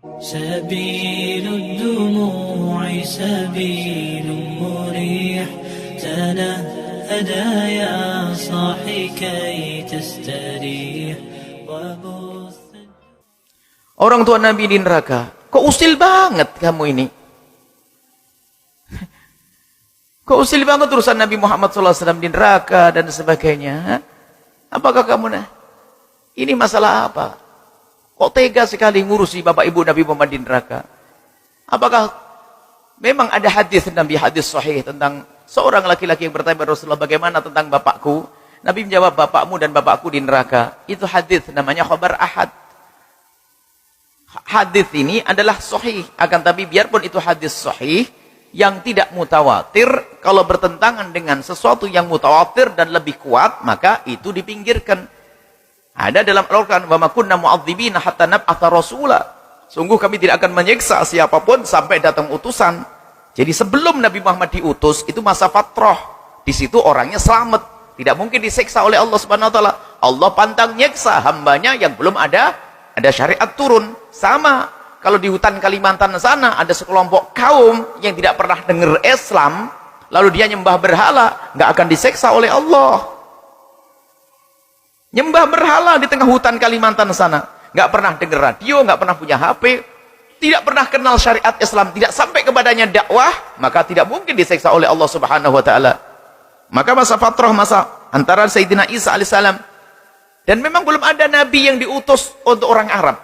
سبيل الدموع سبيل مريح تنهدى يا صاحي كي تستريح Orang tua Nabi di neraka. Kok usil banget kamu ini? Kok usil banget urusan Nabi Muhammad SAW di neraka dan sebagainya? Apakah kamu ini masalah apa? Kok tega sekali ngurusi bapak ibu Nabi Muhammad di neraka? Apakah memang ada hadis Nabi, hadis sahih tentang seorang laki-laki yang bertanya kepada Rasulullah, bagaimana tentang bapakku? Nabi menjawab, bapakmu dan bapakku di neraka. Itu hadis, namanya khabar ahad. Hadis ini adalah sahih, akan tapi biarpun itu hadis sahih yang tidak mutawatir, kalau bertentangan dengan sesuatu yang mutawatir dan lebih kuat, maka itu dipinggirkan. Ada dalam Al-Quran, wa ma kunna mu'adzibina hatta nab'atha rasula. Sungguh kami tidak akan menyiksa siapapun sampai datang utusan. Jadi sebelum Nabi Muhammad diutus, itu masa fatrah. Di situ orangnya selamat, tidak mungkin disiksa oleh Allah Subhanahu wa taala. Allah pantang nyiksa hambanya yang belum ada syariat turun. Sama kalau di hutan Kalimantan sana ada sekelompok kaum yang tidak pernah dengar Islam, lalu dia nyembah berhala, nggak akan disiksa oleh Allah. Nyembah berhala di tengah hutan Kalimantan sana, nggak pernah dengar radio, nggak pernah punya HP, tidak pernah kenal syariat Islam, tidak sampai kepadanya dakwah, maka tidak mungkin disiksa oleh Allah Subhanahu wa taala. Maka masa fatrah, masa antara Sayyidina Isa alaihissalam, dan memang belum ada nabi yang diutus untuk orang Arab.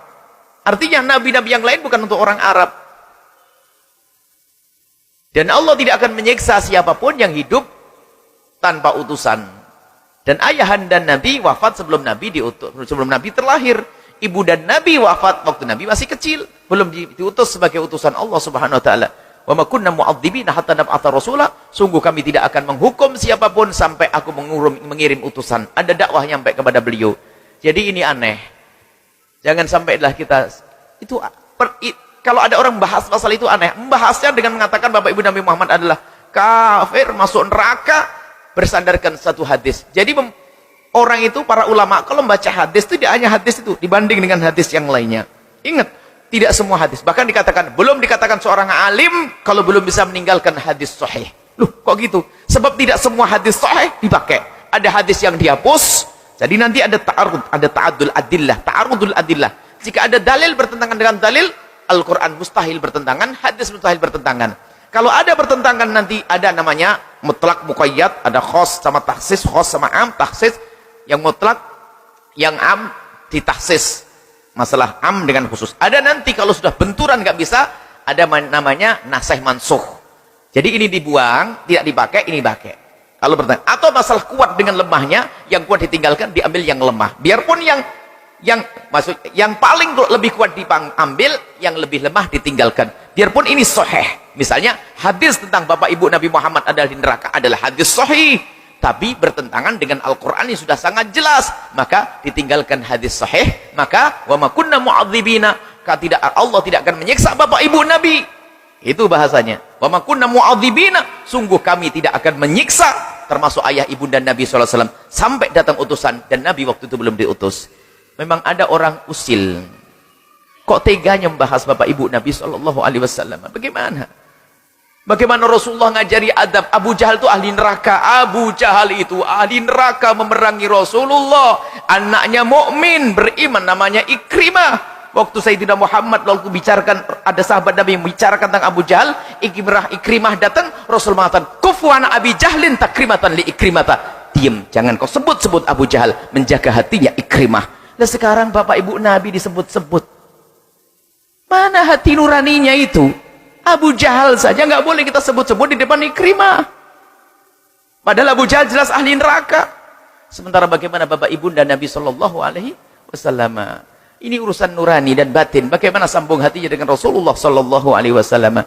Artinya nabi-nabi yang lain bukan untuk orang Arab. Dan Allah tidak akan menyiksa siapapun yang hidup tanpa utusan. Dan ayahanda Nabi wafat sebelum Nabi diutus, sebelum Nabi terlahir. Ibu dan Nabi wafat waktu Nabi masih kecil, belum diutus sebagai utusan Allah Subhanahu wa taala. Wa ma kunna mu'adzibina hatta nab'atha rasula. Sungguh kami tidak akan menghukum siapapun sampai aku mengirim utusan. Ada dakwah sampai kepada beliau. Jadi ini aneh. Jangan sampailah kita kalau ada orang bahas masalah itu aneh. Membahasnya dengan mengatakan Bapak Ibu Nabi Muhammad adalah kafir, masuk neraka, bersandarkan satu hadis. Jadi orang itu, para ulama, kalau membaca hadis itu tidak hanya hadis itu dibanding dengan hadis yang lainnya. Ingat, tidak semua hadis. Bahkan dikatakan, belum dikatakan seorang alim kalau belum bisa meninggalkan hadis sahih. Loh, kok gitu? Sebab tidak semua hadis sahih dipakai. Ada hadis yang dihapus. Jadi nanti ada ta'arud, ada ta'adul adillah, ta'arudul adillah. Jika ada dalil bertentangan dengan dalil, Al-Quran mustahil bertentangan, hadis mustahil bertentangan. Kalau ada bertentangan nanti ada namanya mutlak muqayyad, ada khos sama takhsis, khos sama am, takhsis, yang mutlak, yang am ditahsis. Masalah am dengan khusus. Ada nanti kalau sudah benturan nggak bisa, ada namanya nasih mansuh. Jadi ini dibuang, tidak dipakai, ini dipakai. Kalau bertanya, atau masalah kuat dengan lemahnya, yang kuat ditinggalkan, diambil yang lemah. Biarpun yang paling lebih kuat diambil, yang lebih lemah ditinggalkan. Biarpun ini sahih. Misalnya hadis tentang Bapak Ibu Nabi Muhammad adalah di neraka adalah hadis sahih, tapi bertentangan dengan Al-Qur'an yang sudah sangat jelas, maka ditinggalkan hadis sahih. Maka wa ma kunna mu'adzibina, Allah tidak akan menyiksa Bapak Ibu Nabi. Itu bahasanya. Wa ma kunna mu'adzibina, sungguh kami tidak akan menyiksa, termasuk ayah ibu dan Nabi SAW, sampai datang utusan, dan Nabi waktu itu belum diutus. Memang ada orang usil. Kok teganya membahas Bapak Ibu Nabi SAW? Bagaimana? Bagaimana Rasulullah ngajari adab? Abu Jahal itu ahli neraka. Abu Jahal itu ahli neraka memerangi Rasulullah. Anaknya mukmin beriman namanya Ikrimah. Waktu Sayyidina Muhammad lalu bicarakan, ada sahabat Nabi yang bicarakan tentang Abu Jahal, Ikrimah datang, Rasul mengatakan, kufu ana Abi Jahlin takrimatan li Ikrimata. Diam, jangan kau sebut-sebut Abu Jahal, menjaga hatinya Ikrimah. Nah sekarang Bapak Ibu Nabi disebut-sebut. Mana hati nuraninya itu? Abu Jahal saja nggak boleh kita sebut-sebut di depan Ikrimah. Padahal Abu Jahal jelas ahli neraka. Sementara bagaimana Bapak Ibu dan Nabi Shallallahu Alaihi Wasallam? Ini urusan nurani dan batin. Bagaimana sambung hatinya dengan Rasulullah Shallallahu Alaihi Wasallam?